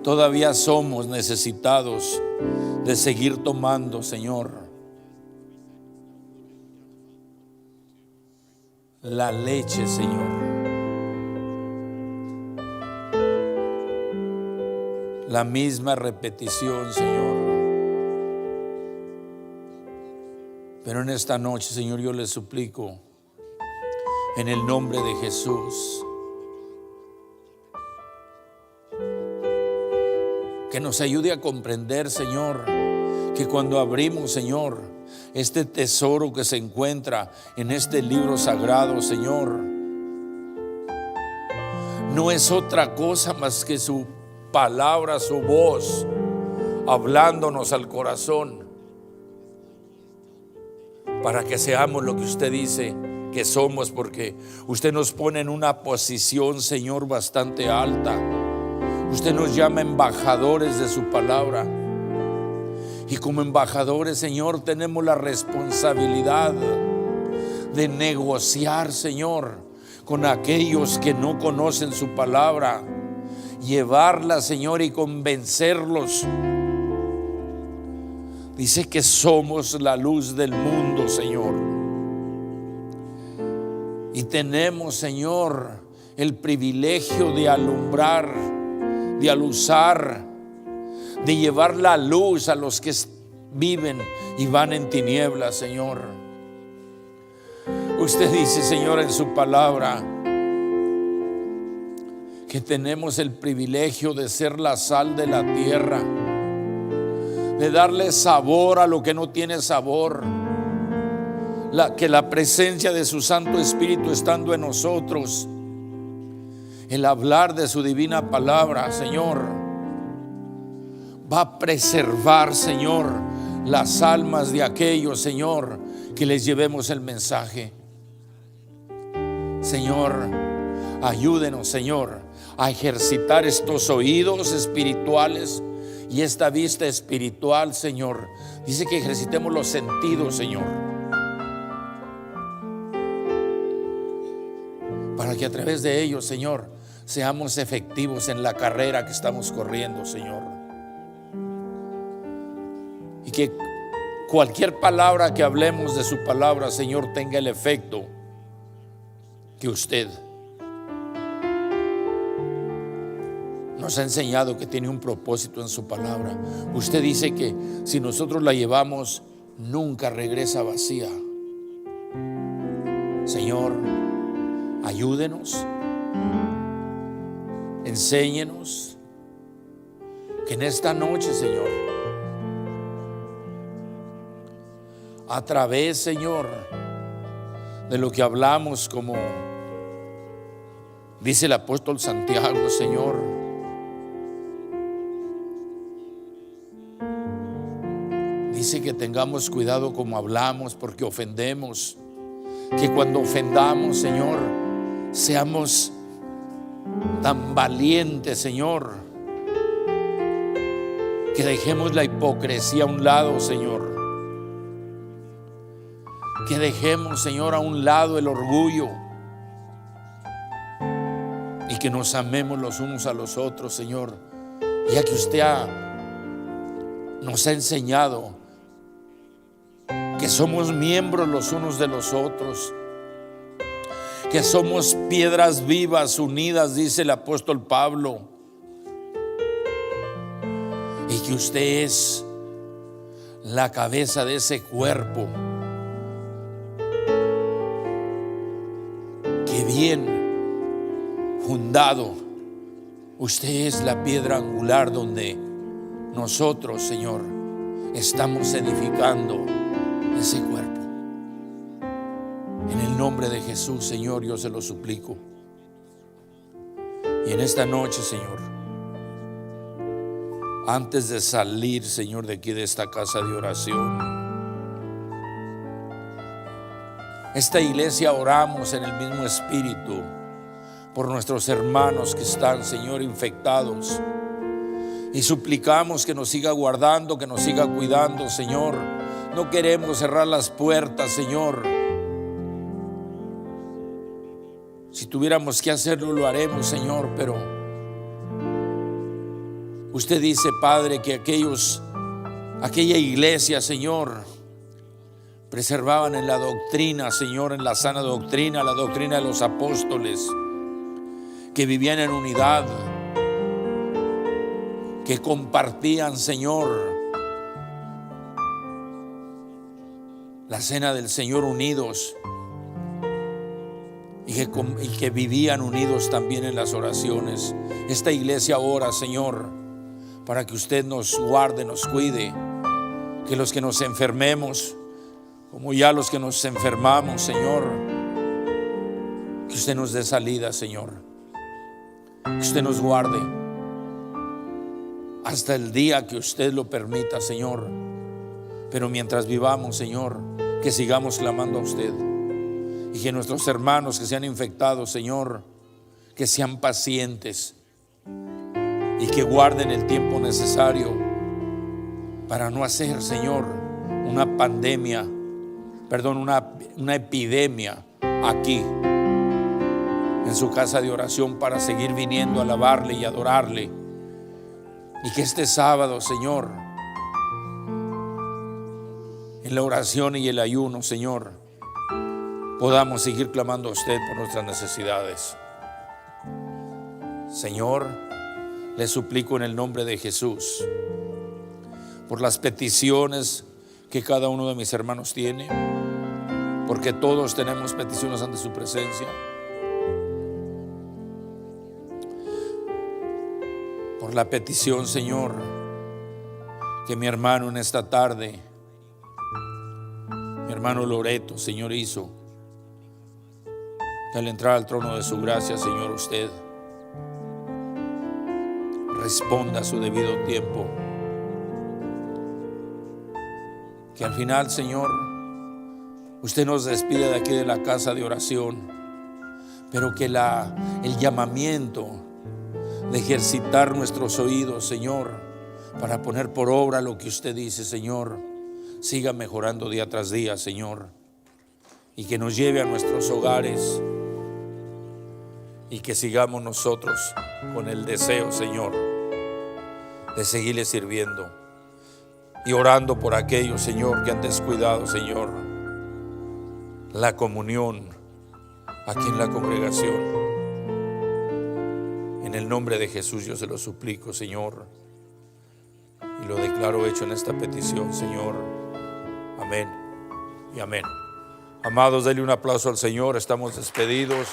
todavía somos necesitados de seguir tomando, Señor, la leche, Señor, la misma repetición, Señor. Pero en esta noche, Señor, yo le suplico en el nombre de Jesús que nos ayude a comprender, Señor, que cuando abrimos, Señor, este tesoro que se encuentra en este libro sagrado, Señor, no es otra cosa más que su palabra, su voz, hablándonos al corazón, para que seamos lo que usted dice que somos, porque usted nos pone en una posición, Señor, bastante alta. Usted nos llama embajadores de su palabra, y como embajadores, Señor, tenemos la responsabilidad de negociar, Señor, con aquellos que no conocen su palabra, llevarla, Señor, y convencerlos. Dice que somos la luz del mundo, Señor, y tenemos, Señor, el privilegio de alumbrar, de alusar, de llevar la luz a los que viven y van en tinieblas, Señor. Usted dice, Señor, en su palabra que tenemos el privilegio de ser la sal de la tierra, de darle sabor a lo que no tiene sabor, que la presencia de su Santo Espíritu estando en nosotros, el hablar de su divina palabra, Señor, va a preservar, Señor, las almas de aquellos, Señor, que les llevemos el mensaje. Señor, ayúdenos, Señor, a ejercitar estos oídos espirituales y esta vista espiritual, Señor. Dice que ejercitemos los sentidos, Señor, para que a través de ellos, Señor, seamos efectivos en la carrera que estamos corriendo, Señor. Y que cualquier palabra que hablemos de su palabra, Señor, tenga el efecto que usted nos ha enseñado, que tiene un propósito en su palabra. Usted dice que si nosotros la llevamos, nunca regresa vacía. Señor, ayúdenos, enséñenos, que en esta noche, Señor, a través, Señor, de lo que hablamos, como dice el apóstol Santiago, Señor, dice que tengamos cuidado como hablamos, porque ofendemos. Que cuando ofendamos, Señor, seamos tan valientes, Señor, que dejemos la hipocresía a un lado, Señor. Que dejemos, Señor, a un lado el orgullo, y que nos amemos los unos a los otros, Señor, ya que usted nos ha enseñado que somos miembros los unos de los otros, que somos piedras vivas unidas, dice el apóstol Pablo, y que usted es la cabeza de ese cuerpo que bien fundado, usted es la piedra angular donde nosotros, Señor, estamos edificando ese cuerpo. En el nombre de Jesús, Señor, yo se lo suplico. Y en esta noche, Señor, antes de salir, Señor, de aquí de esta casa de oración, esta iglesia oramos en el mismo espíritu por nuestros hermanos que están, Señor, infectados, y suplicamos que nos siga guardando, que nos siga cuidando, Señor. No queremos cerrar las puertas, Señor. Si tuviéramos que hacerlo, lo haremos, Señor, pero usted dice, Padre, que aquella iglesia, Señor, preservaban en la doctrina, Señor, en la sana doctrina, la doctrina de los apóstoles, que vivían en unidad, que compartían, Señor, la cena del Señor unidos, y que vivían unidos también en las oraciones. Esta iglesia ora, Señor, para que usted nos guarde, nos cuide, que los que nos enfermemos, como ya los que nos enfermamos, Señor, que usted nos dé salida, Señor, que usted nos guarde hasta el día que usted lo permita, Señor. Pero mientras vivamos, Señor, que sigamos clamando a usted, y que nuestros hermanos que se han infectado, Señor, que sean pacientes y que guarden el tiempo necesario para no hacer, Señor, una pandemia, una epidemia aquí en su casa de oración, para seguir viniendo a alabarle y adorarle. Y que este sábado, Señor, en la oración y el ayuno, Señor, podamos seguir clamando a usted por nuestras necesidades. Señor, le suplico en el nombre de Jesús por las peticiones que cada uno de mis hermanos tiene, porque todos tenemos peticiones ante su presencia. Por la petición, Señor, que mi hermano en esta tarde, mi hermano Loreto, Señor, hizo, que al entrar al trono de su gracia, Señor, usted responda a su debido tiempo. Que al final, Señor, usted nos despide de aquí de la casa de oración, pero que el llamamiento de ejercitar nuestros oídos, Señor, para poner por obra lo que usted dice, Señor, siga mejorando día tras día, Señor, y que nos lleve a nuestros hogares, y que sigamos nosotros con el deseo, Señor, de seguirle sirviendo y orando por aquellos, Señor, que han descuidado, Señor, la comunión aquí en la congregación. En el nombre de Jesús yo se lo suplico, Señor, y lo declaro hecho en esta petición, Señor. Amén y amén. Amados, denle un aplauso al Señor. Estamos despedidos.